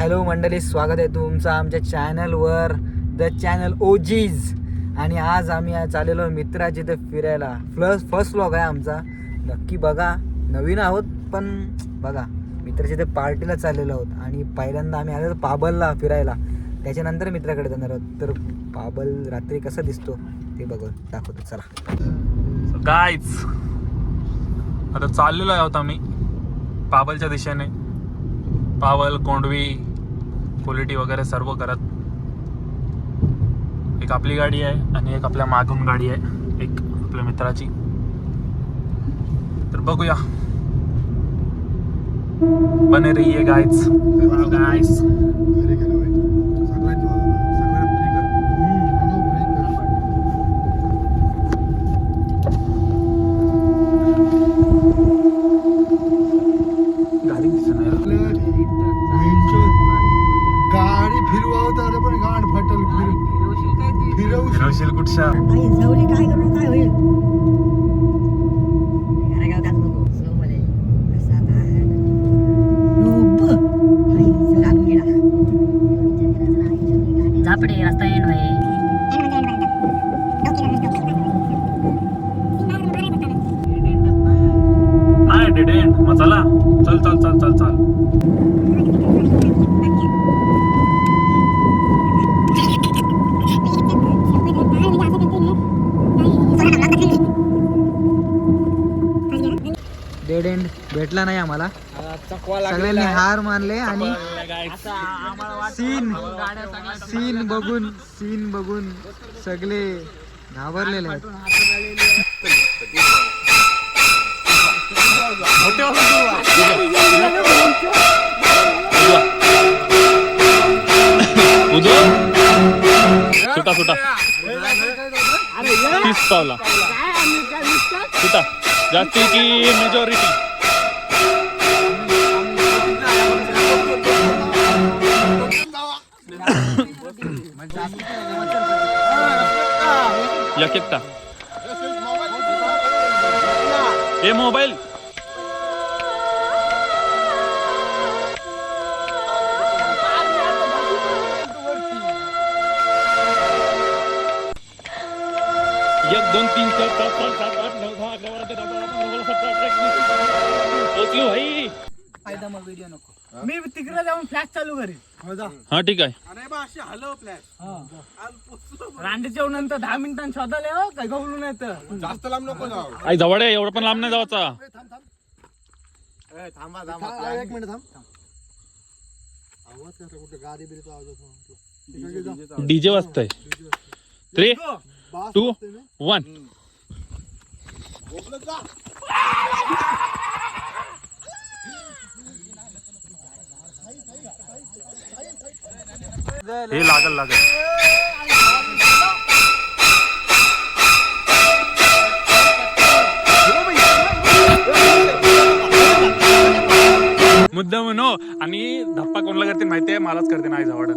Hello मंडळी, स्वागत आहे तुमचं आमच्या चॅनलवर, द चॅनल ओजीज. आणि आज आम्ही चाललेलो मित्राची इथे फिरायला. फर्स्ट व्लॉग आहे आमचा, नक्की बघा. नवीन आहोत पण बघा, मित्राच्या इथे पार्टीला चाललेलो आहोत. आणि पहिल्यांदा आम्ही आलो पाबलला फिरायला, त्याच्यानंतर मित्राकडे जाणार आहोत. तर पाबल रात्री कसा दिसतो ते बघून दाखवतो, चला. गाईज आता चाललेलो आहोत आम्ही पाबलच्या दिशेने. पावल, कोंडवी, क्वालिटी वगैरे सर्व करत. एक आपली गाडी आहे आणि एक आपल्या मागून गाडी आहे, एक आपल्या मित्राची. तर बघूया, बने रहिए गाइस. गाइस गाडी फिरवावता पण गाड फाटल. फिरवशील कुठच्या? काय करू काय होईल. झापडे रस्ता येण आहे. नाही डेड एंड. मग चला, चल चल चल चल चल. डेड एंड भेटला नाही आम्हाला. सगळ्यांनी हार मानले आणि सीन बघून सगळे घाबरलेले आहेत. सुटा सुटा तीस पावला सुटा जास्ती की मेजॉरिटी. एकटा हे मोबाईल एक दोन तीन चार पाच सहा सात आठ नऊ दहा अकरा बारा तेरा चौदा 17 भाई. फायदा मग व्हिडिओ नको, मी तिकडे जाऊन फ्लॅश चालू करेन. हा ठीक आहे. रांडे जेवणानंतर 10 मिनिटांनी शोधाले हो काय गवळून येतं. जास्त लांब नको जाऊ. आई जवळ आहे, एवढं पण लांब नाही जावाचा. थांबा एक मिनिट थांब. आवाज कसा कुठे गाडी बिरीचा आवाज होतो. डीजे वाजतंय. 3 2 1 हे लागल मुद्दा म्हणो. आणि धप्पा कोणाला करते माहितीये? मलाच करते नाही जवळ.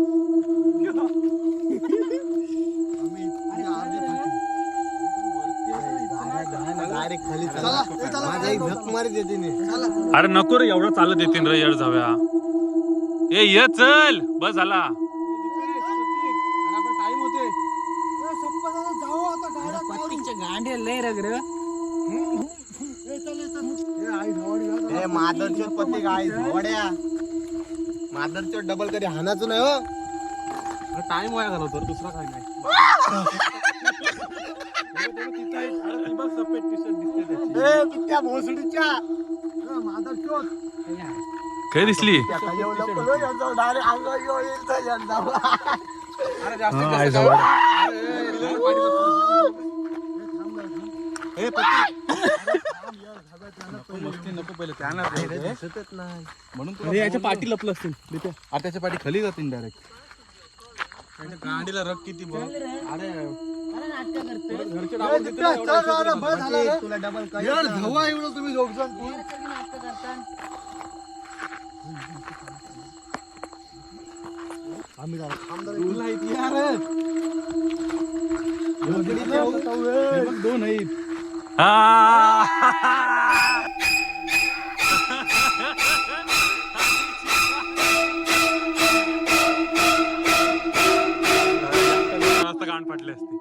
अरे नको रे, एवढं चालत येतील रे येड जाव्या. ये चल बस झाला. मादरचोद पत्ती गाय झवड्या. मादरचोद डबल कधी हाणाचं नाही हो. टाइम वाया घालव तर दुसरा काय नाही. काय दिसली? म्हणून याच्या पाठी लपलं असतील. त्याच्या पाठी खाली जातील डायरेक्ट. गाडीला रग किती बघ. अरे तुला डबल धवा एवढं तुम्ही दोघजण. आम्ही दोन आहेत. भेटली असती.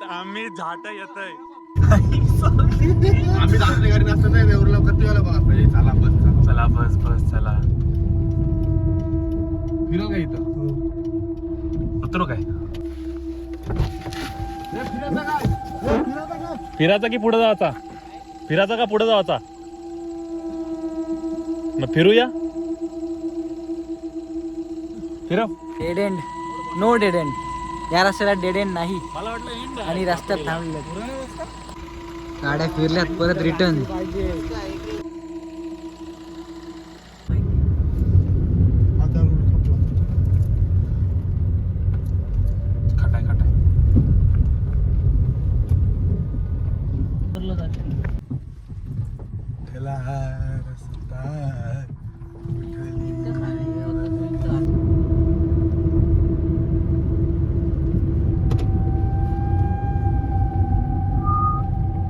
आम्ही झाट येतय. आम्ही आपल्या गाडी नसतं नाही देऊरला किती वेळा बघा पाहिजे. चला बस चला बस चला. फिरो का इथं उतरू काय? फिरायचा की पुढे जायचा? फिरायचा का पुढे जायचा? मग फिरूया. फिरव. Dead end, no dead end. या रस्त्याला डेड एंड नाही मला वाटलं आणि रस्त्यात थांबले. गाड्या फिरल्यात परत रिटर्न. खटाय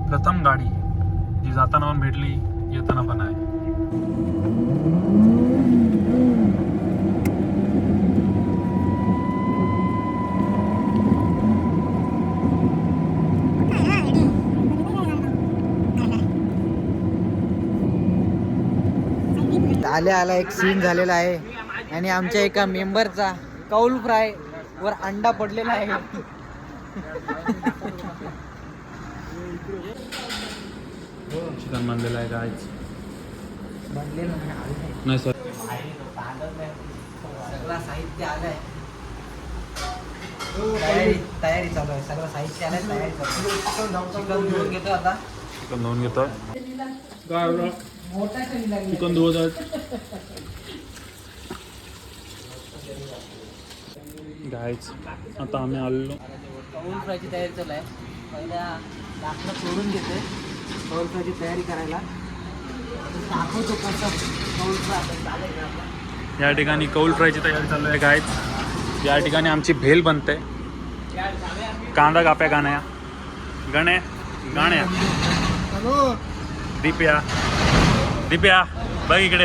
प्रथम गाडी जी जाताना पण भेटली, येताना पण आहे. आल्या एक सीन झालेला आहे आणि आमच्या एका मेंबरचा कौल फ्राय वर अंडा पडलेला आहे. चिकन बनलेलं आहे काय? बनलेलं नाही सर. सगळं साहित्य आलंय. तयारी चालू आहे. सगळं साहित्य आलंय, तयारी चालू आहे. चिकन धुवून घेतो आता. चिकन धुवून घेतो. मोठा चिकन धुवत गायच. आता आम्ही आलेलो. कौल फ्रायची तयारी चालू आहे. पहिल्या लाकडं सोडून घेते कौल फ्रायची तयारी करायला. दाखवतो कसं कौल फ्राय चालेल आपला. या ठिकाणी कौल फ्रायची तयारी चालू आहे गायच. या ठिकाणी आमची भेल बनते. कांदा काप्या गाण्या दीप्या बघ इकडे.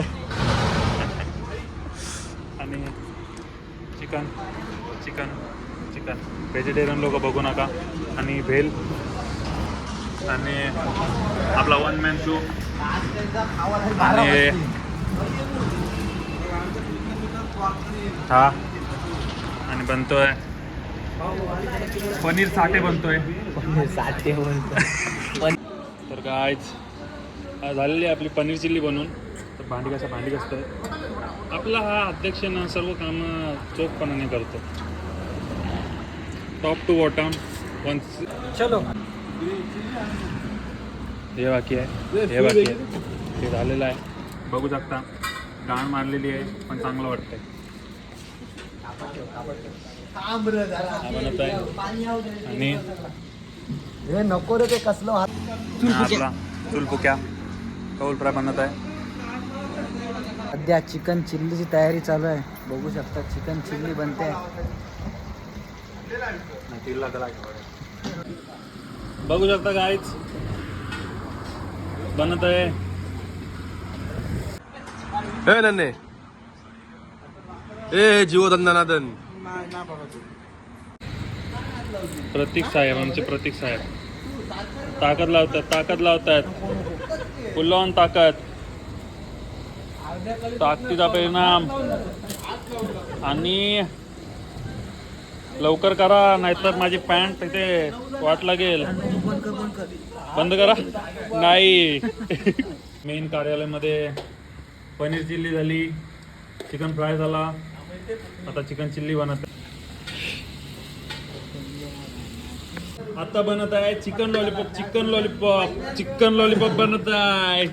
आणि चिकन व्हेजिटेरियन लोक बघू नका. आणि भेल आणि आपला वन मॅन शो. आणि हा आणि बनतोय पनीर साठे बनतोय. तर काय झालेली आहे आपली पनीर चिल्ली बनवून. तर भांडी घासतोय. आपला हा अध्यक्ष ना सर्व कामं चोखपणाने करतो. टॉप टू बॉटम चलो. हे बाकी आहे. हे झालेलं आहे. बघू शकता गाण मारलेली आहे पण चांगलं वाटतंय. हा बनत आहे. आणि हे नको रे ते कसलं आपला चुलपुक्या कौल फ्राय बनत आहे. सध्या चिकन चिल्लीची तयारी चालू आहे. बघू शकता चिकन चिल्ली बनते. बघू शकता गाईच बनत आहे. नन्हे ए जीवदंदनादन प्रतीक साहेब आमचे प्रतीक साहेब ताकद लावतात. फुल्लॉन ताकदीचा परिणाम. आणि लवकर करा नाहीतर माझी पॅन्ट इथे वाट लागेल. बंद करा. नाही. मेन कार्यालयामध्ये पनीर चिल्ली झाली, चिकन फ्राय झाला, आता चिकन चिल्ली बनत आहे. आता बनत आहे चिकन लॉलीपॉप बनत आहे.